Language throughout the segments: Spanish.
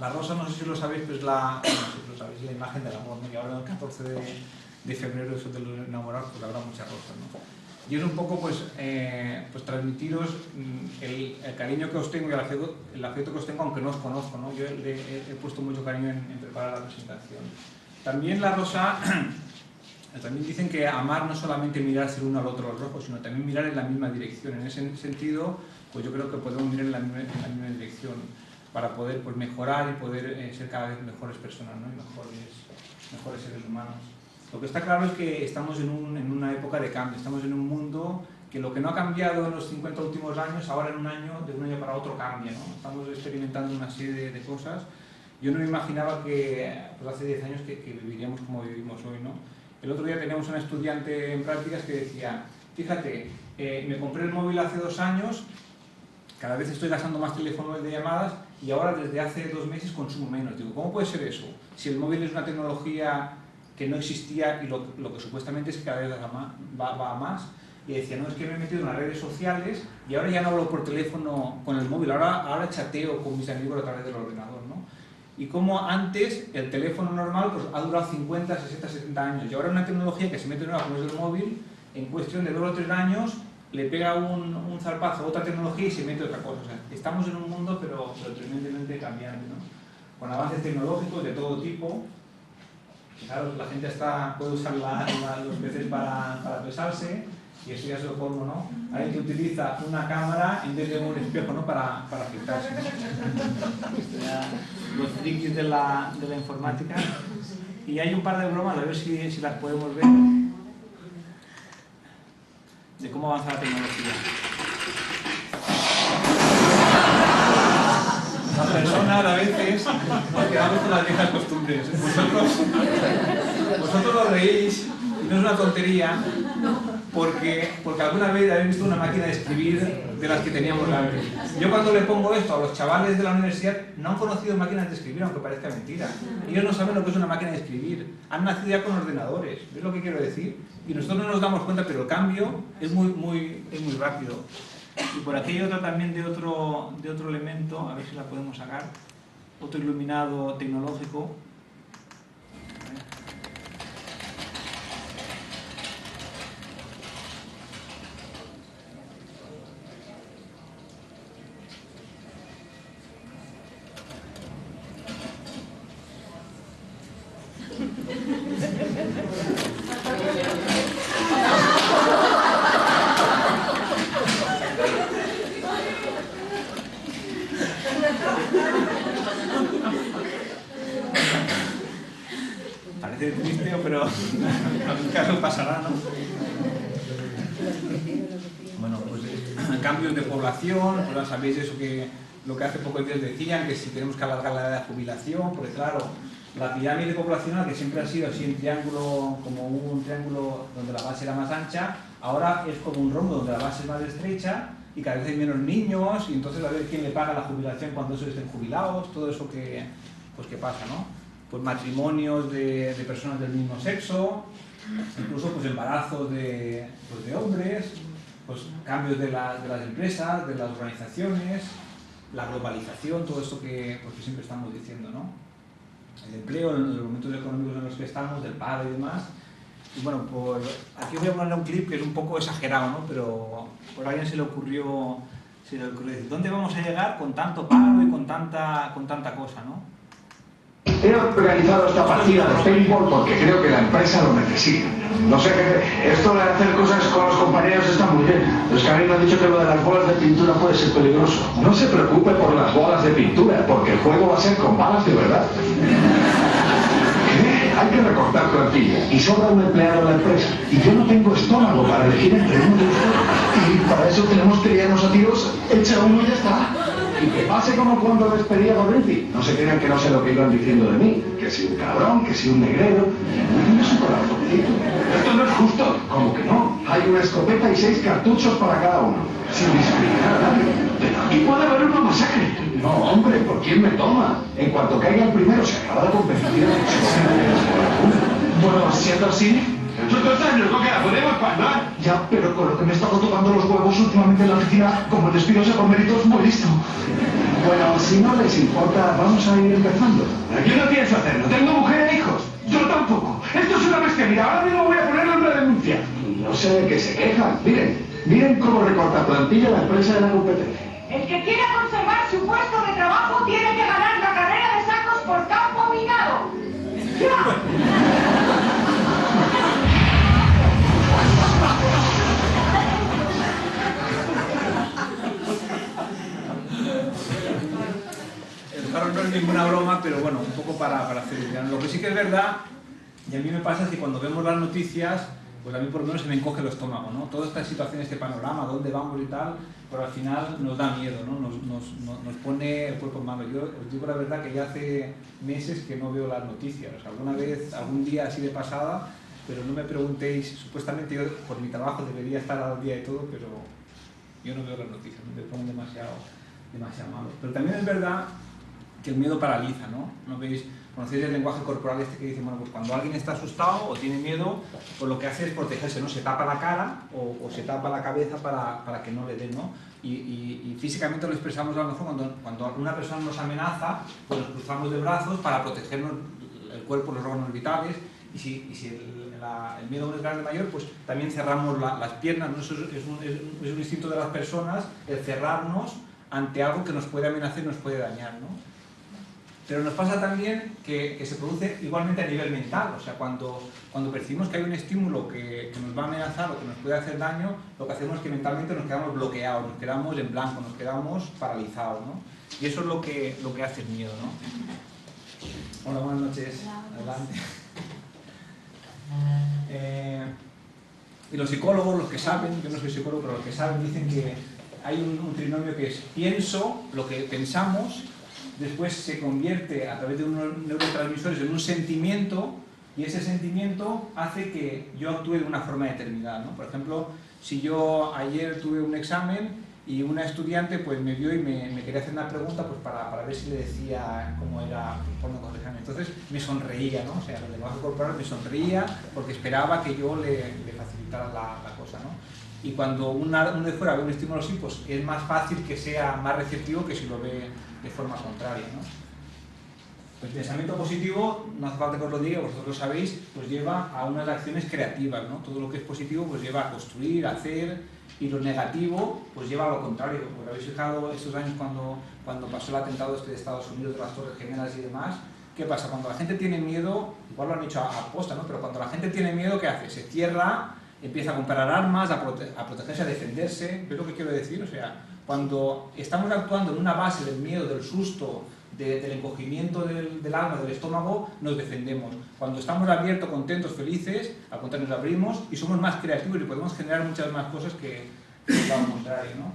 La rosa, no sé si lo sabéis, pero es la, no sé si lo sabéis, la imagen del amor, ¿no? Y ahora el 14 de febrero, eso de los enamorados, pues habrá muchas rosas, ¿no? Y es un poco, pues transmitiros el cariño que os tengo y el afecto que os tengo, aunque no os conozco, ¿no? Yo he puesto mucho cariño en preparar la presentación. También la rosa, también dicen que amar no es solamente mirarse el uno al otro los ojos, sino también mirar en la misma dirección. En ese sentido, pues yo creo que podemos mirar en la misma dirección para poder, pues, mejorar y poder ser cada vez mejores personas, ¿no? Y mejores seres humanos. Lo que está claro es que estamos en una época de cambio, estamos en un mundo que lo que no ha cambiado en los 50 últimos años, ahora en un año, de un año para otro cambia, ¿no? Estamos experimentando una serie de cosas. Yo no me imaginaba que, pues hace 10 años, que viviríamos como vivimos hoy, ¿no? El otro día teníamos una estudiante en prácticas que decía, fíjate, me compré el móvil hace 2 años, cada vez estoy gastando más teléfonos de llamadas y ahora desde hace 2 meses consumo menos. Digo, ¿cómo puede ser eso? Si el móvil es una tecnología que no existía y lo que supuestamente es que cada vez va a más. Y decía, no, es que me he metido en las redes sociales y ahora ya no hablo por teléfono con el móvil, ahora chateo con mis amigos a través del ordenador, ¿no? Y como antes el teléfono normal pues, ha durado 50, 60, 70 años y ahora una tecnología que se mete nueva como es el móvil, en cuestión de 2 o 3 años le pega un zarpazo a otra tecnología y se mete otra cosa. O sea, estamos en un mundo pero tremendamente cambiante, ¿no? Con avances tecnológicos de todo tipo. Claro, la gente puede usar los PCs para pesarse y eso ya es lo colmo, ¿no? Alguien que utiliza una cámara en vez de un espejo, ¿no? Para afectarse, ¿no? Los frikis de la informática. Y hay un par de bromas, a ver si las podemos ver, de cómo avanza la tecnología. Las personas a veces nos quedamos con las viejas costumbres. Vosotros lo reís y no es una tontería porque alguna vez habéis visto una máquina de escribir de las que teníamos antes. Yo cuando le pongo esto a los chavales de la universidad no han conocido máquinas de escribir, aunque parezca mentira. Ellos no saben lo que es una máquina de escribir. Han nacido ya con ordenadores. ¿Ves lo que quiero decir? Y nosotros no nos damos cuenta, pero el cambio es muy rápido. Y por aquí hay otra también de otro elemento, a ver si la podemos sacar, otro iluminado tecnológico. Parece triste, pero en mi caso pasará, ¿no? Bueno, pues cambios de población, pues ya sabéis eso que lo que hace pocos días decían, que si tenemos que alargar la edad de jubilación, porque claro, la pirámide poblacional, que siempre ha sido así en triángulo, como un triángulo donde la base era más ancha, ahora es como un rombo donde la base es más estrecha y cada vez hay menos niños y entonces a ver quién le paga la jubilación cuando esos estén jubilados, todo eso que pasa, ¿no? Pues matrimonios de personas del mismo sexo, incluso pues embarazos de hombres, pues cambios de las empresas, de las organizaciones, la globalización, todo esto que siempre estamos diciendo, ¿no? El empleo, en los momentos económicos en los que estamos, del paro y demás. Y bueno, pues aquí voy a poner un clip que es un poco exagerado, ¿no? Pero por alguien se le ocurrió decir, ¿dónde vamos a llegar con tanto paro y con tanta cosa, ¿no? He organizado esta partida de paintball porque creo que la empresa lo necesita. No sé qué. Esto de hacer cosas con los compañeros está muy bien. Pero es que a mí me han dicho que lo de las bolas de pintura puede ser peligroso. No se preocupe por las bolas de pintura, porque el juego va a ser con balas de verdad. ¿Qué? Hay que recortar plantilla y sobra un empleado en la empresa. Y yo no tengo estómago para elegir entre uno de ustedes. Y para eso tenemos que liarnos a tiros. Echa uno y ya está. Y que pase como cuando despedí a Gorriti. No se crean que no sé lo que iban diciendo de mí. Que si un cabrón, que si un negrero. No tienes un corazoncito. Esto no es justo. ¿Cómo que no? Hay una escopeta y 6 cartuchos para cada uno. Sin discriminar a nadie. Pero aquí puede haber una masacre. No, hombre, ¿por quién me toma? En cuanto caiga el primero, se acaba la competición. Bueno, siendo así, Nosotros sabes lo que la podemos palmar. Ya, pero con lo que me he estado tocando los huevos últimamente en la oficina, como el despido sea por méritos, muy listo. Bueno, si no les importa, vamos a ir empezando. Yo no pienso hacerlo. Tengo mujer e hijos. Yo tampoco. Esto es una bestialidad. Ahora mismo voy a ponerle una denuncia. No sé de qué se quejan. Miren cómo recorta plantilla la empresa de la competencia. El que quiera conservar su puesto de trabajo tiene que ganar la carrera de sacos por campo minado. ¡Ya! Claro, no es ninguna broma, pero bueno, un poco para hacer idea. Lo que sí que es verdad, y a mí me pasa, es que cuando vemos las noticias, pues a mí por lo menos se me encoge el estómago, ¿no? Toda esta situación, este panorama, dónde vamos y tal, pero al final nos da miedo, ¿no? Nos pone el cuerpo en mano. Yo os digo la verdad que ya hace meses que no veo las noticias. O sea, alguna vez, algún día así de pasada, pero no me preguntéis, supuestamente yo por mi trabajo debería estar al día de todo, pero yo no veo las noticias, me ponen demasiado malo. Pero también es verdad que el miedo paraliza, ¿no? ¿No veis? Conocéis el lenguaje corporal este que dice, bueno, pues cuando alguien está asustado o tiene miedo, pues lo que hace es protegerse, ¿no? Se tapa la cara o se tapa la cabeza para que no le den, ¿no? Y físicamente lo expresamos a lo mejor cuando una persona nos amenaza, pues nos cruzamos de brazos para protegernos el cuerpo, los órganos vitales, y si el miedo es grande mayor, pues también cerramos las piernas, ¿no? Eso es un instinto de las personas, el cerrarnos ante algo que nos puede amenazar y nos puede dañar, ¿no? Pero nos pasa también que se produce igualmente a nivel mental, o sea, cuando percibimos que hay un estímulo que nos va a amenazar o que nos puede hacer daño, lo que hacemos es que mentalmente nos quedamos bloqueados, nos quedamos en blanco, nos quedamos paralizados, ¿no? Y eso es lo que hace el miedo, ¿no? Hola, buenas noches. Adelante. Y los psicólogos, los que saben, yo no soy psicólogo, pero los que saben dicen que hay un trinomio que es pienso, lo que pensamos, después se convierte a través de unos neurotransmisores en un sentimiento, y ese sentimiento hace que yo actúe de una forma determinada, ¿no? Por ejemplo, si yo ayer tuve un examen y una estudiante pues me vio y me quería hacer una pregunta pues para ver si le decía cómo era por no corregirme. Entonces me sonreía, ¿no? O sea, el lenguaje corporal me sonreía porque esperaba que yo le facilitara la cosa, ¿no? Y cuando uno de fuera ve un estímulo así, pues es más fácil que sea más receptivo que si lo ve de forma contraria, ¿no? El pensamiento positivo, no hace falta que os lo diga, vosotros lo sabéis, pues lleva a unas acciones creativas, ¿no? Todo lo que es positivo pues lleva a construir, a hacer, y lo negativo pues lleva a lo contrario. Porque habéis fijado estos años cuando pasó el atentado este de Estados Unidos, de las Torres Gemelas y demás, ¿qué pasa? Cuando la gente tiene miedo, igual lo han hecho a posta, ¿no? Pero cuando la gente tiene miedo, ¿qué hace? Se cierra, empieza a comprar armas, a protegerse, a defenderse. ¿Ves lo que quiero decir? O sea, cuando estamos actuando en una base del miedo, del susto, del encogimiento del alma, del estómago, nos defendemos. Cuando estamos abiertos, contentos, felices, al contrario nos abrimos y somos más creativos y podemos generar muchas más cosas que lo contrario, ¿no?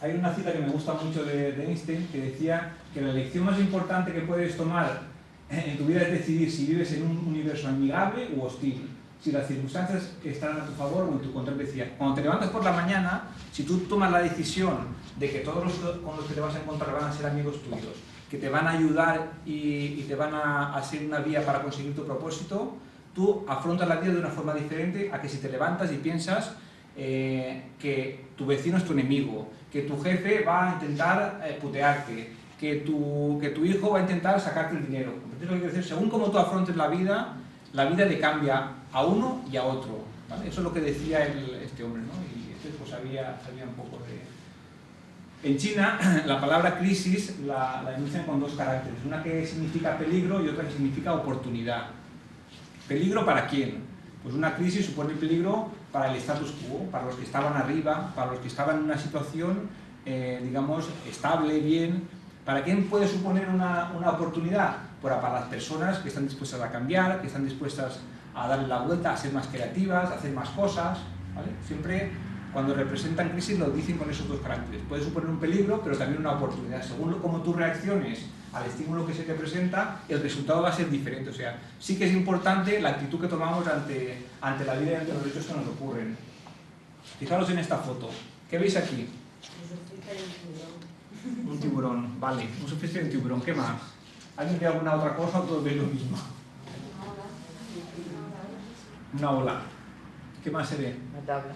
Hay una cita que me gusta mucho de Einstein que decía que la elección más importante que puedes tomar en tu vida es decidir si vives en un universo amigable u hostil. Si las circunstancias están a tu favor o en tu contra. Decía, cuando te levantas por la mañana, si tú tomas la decisión de que todos los con los que te vas a encontrar van a ser amigos tuyos, que te van a ayudar y te van a ser una vía para conseguir tu propósito, tú afrontas la vida de una forma diferente a que si te levantas y piensas que tu vecino es tu enemigo, que tu jefe va a intentar putearte, que tu hijo va a intentar sacarte el dinero. Entonces, lo que quiero decir, según cómo tú afrontes la vida le cambia a uno y a otro, ¿vale? Eso es lo que decía este hombre, ¿no? Y este pues sabía un poco de... En China, la palabra crisis la enuncian con dos caracteres, una que significa peligro y otra que significa oportunidad. ¿Peligro para quién? Pues una crisis supone peligro para el status quo, para los que estaban arriba, para los que estaban en una situación, digamos, estable, bien. ¿Para quién puede suponer una oportunidad? Pues para las personas que están dispuestas a cambiar, que están dispuestas a darle la vuelta, a ser más creativas, a hacer más cosas, ¿vale? Siempre cuando representan crisis lo dicen con esos dos caracteres. Puede suponer un peligro, pero también una oportunidad. Según cómo tú reacciones al estímulo que se te presenta, el resultado va a ser diferente. O sea, sí que es importante la actitud que tomamos ante la vida y ante los hechos que nos ocurren. Fijaros en esta foto. ¿Qué veis aquí? Un tiburón, vale. Un surfista de un tiburón. ¿Qué más? ¿Alguien ve alguna otra cosa o todos veis lo mismo? Una ola. ¿Qué más se ve? Una tabla.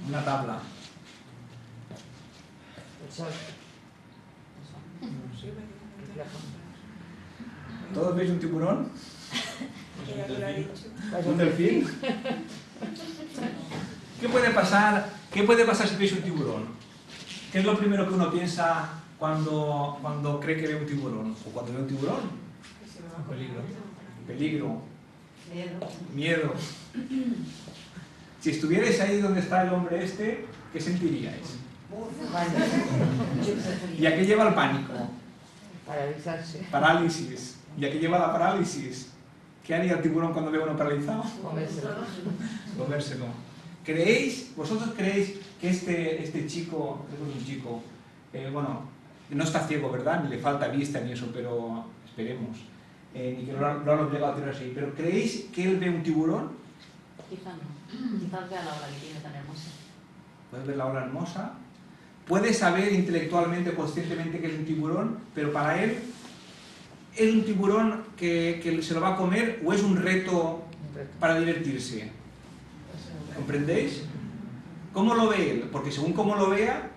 Una tabla. El sol. ¿Todos veis un tiburón? ¿Un delfín? ¿Qué puede pasar? ¿Qué puede pasar si veis un tiburón? ¿Qué es lo primero que uno piensa cuando cree que ve un tiburón? ¿O cuando ve un tiburón? Peligro. Peligro. Miedo. Miedo. Si estuvierais ahí donde está el hombre este, ¿qué sentiríais? ¿Y a qué lleva el pánico? Paralizarse. Parálisis. ¿Y a qué lleva la parálisis? ¿Qué haría el tiburón cuando ve a uno paralizado? Comérselo. Comérselo. ¿Vosotros creéis que este chico, es un chico, bueno, no está ciego, ¿verdad? Ni le falta vista ni eso, pero esperemos. Ni que lo han obligado a tirar así. ¿Pero creéis que él ve un tiburón? Quizá no. Quizás vea la ola que tiene tan hermosa. Puede ver la ola hermosa. Puede saber intelectualmente, conscientemente que es un tiburón, pero para él, ¿es un tiburón que se lo va a comer o es un reto para divertirse? ¿Comprendéis? ¿Cómo lo ve él? Porque según cómo lo vea,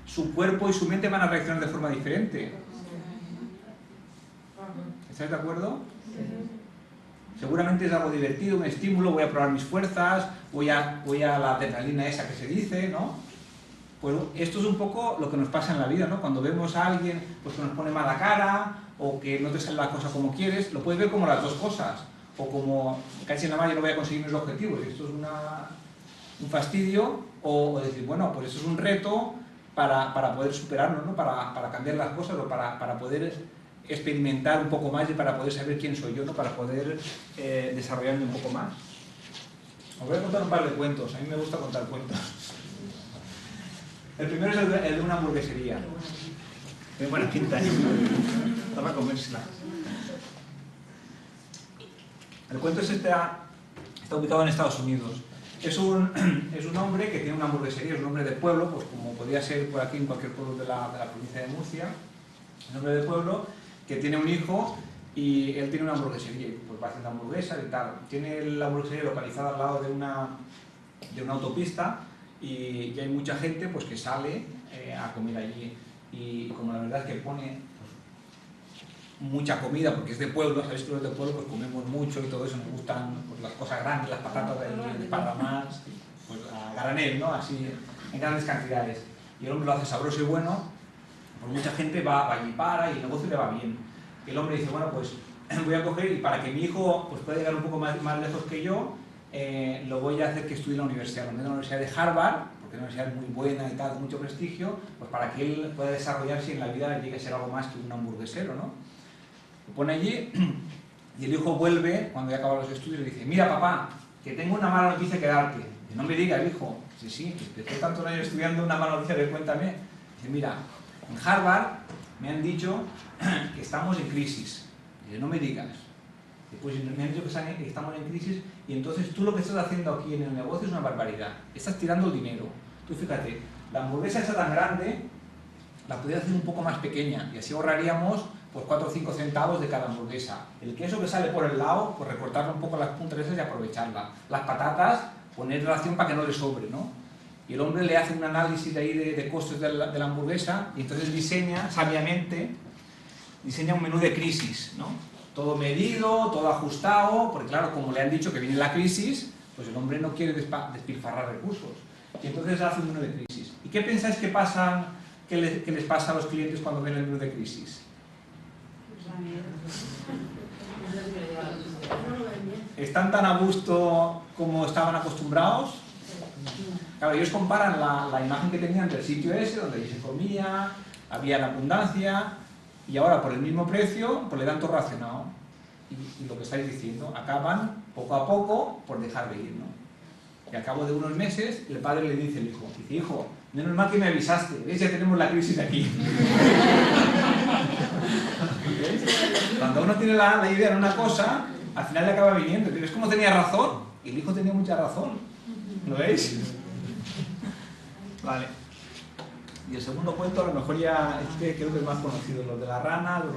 su cuerpo y su mente van a reaccionar de forma diferente. ¿Estáis de acuerdo? Seguramente es algo divertido, un estímulo, voy a probar mis fuerzas, voy a la adrenalina esa que se dice, ¿no? Pues esto es un poco lo que nos pasa en la vida, ¿no? Cuando vemos a alguien pues, que nos pone mala cara o que no te sale la cosa como quieres, lo puedes ver como las dos cosas. O como, casi nada más yo no voy a conseguir mis objetivos, esto es un fastidio, o decir, bueno, pues esto es un reto para poder superarnos, ¿no? Para cambiar las cosas o para poder experimentar un poco más y para poder saber quién soy yo, ¿no? Para poder desarrollarme un poco más. Os voy a contar un par de cuentos, a mí me gusta contar cuentos. El primero es el de una hamburguesería. Tiene buena pinta, ¿eh? Está para comérsela. El cuento está ubicado en Estados Unidos. Es un hombre que tiene una hamburguesería, es un hombre de pueblo, pues como podría ser por aquí en cualquier pueblo de la provincia de Murcia. Un hombre de pueblo que tiene un hijo y él tiene una hamburguesería, pues va haciendo hamburguesas y tal. Tiene la hamburguesería localizada al lado de una autopista y hay mucha gente pues que sale a comer allí. Y como la verdad es que pone mucha comida, porque es de pueblo, sabéis que los de pueblo pues comemos mucho y todo eso, nos gustan pues, las cosas grandes, las patatas de parramás, pues a granel, ¿no? Así, en grandes cantidades. Y el hombre lo hace sabroso y bueno, pues mucha gente va allí para y el negocio le va bien. Y el hombre dice, bueno, pues voy a coger y para que mi hijo pues, pueda llegar un poco más lejos que yo, lo voy a hacer que estudie en la universidad, en la Universidad de Harvard, porque es una universidad muy buena y tal, de mucho prestigio, pues para que él pueda desarrollarse y en la vida llegue a ser algo más que un hamburguesero, ¿no? Lo pone allí y el hijo vuelve, cuando ya acaba los estudios, y le dice, mira papá, que tengo una mala noticia que darte. Dice, no me digas, hijo. Dice, sí, después de tantos años estudiando una mala noticia, cuéntame. Dice, mira, en Harvard me han dicho que estamos en crisis. Dice, no me digas. Pues me han dicho que estamos en crisis y entonces tú lo que estás haciendo aquí en el negocio es una barbaridad. Estás tirando el dinero. Tú fíjate, la hamburguesa esa tan grande la podrías hacer un poco más pequeña y así ahorraríamos pues 4 o 5 centavos de cada hamburguesa. El queso que sale por el lado, pues recortarlo un poco las puntas esas y aprovecharla. Las patatas, poner ración para que no le sobre, ¿no? Y el hombre le hace un análisis de ahí de costes de la hamburguesa y entonces diseña, sabiamente, un menú de crisis, ¿no? Todo medido, todo ajustado, porque claro, como le han dicho que viene la crisis, pues el hombre no quiere despilfarrar recursos. Y entonces hace un menú de crisis. ¿Y qué pensáis que les pasa a los clientes cuando ven el menú de crisis? ¿Están tan a gusto como estaban acostumbrados? Claro, ellos comparan la imagen que tenían del sitio ese, donde se comía, había la abundancia, y ahora por el mismo precio, pues le dan todo racionado. Y lo que estáis diciendo, acaban poco a poco por dejar de ir, ¿no? Y al cabo de unos meses, el padre le dice al hijo, dice, hijo, menos mal que me avisaste, ¿ves? Ya tenemos la crisis aquí. ¿Ves? Cuando uno tiene la idea de una cosa, al final le acaba viniendo. ¿Ves cómo tenía razón? Y el hijo tenía mucha razón. ¿Lo veis? Vale. Y el segundo cuento, a lo mejor ya creo que es más conocido, los de la rana, los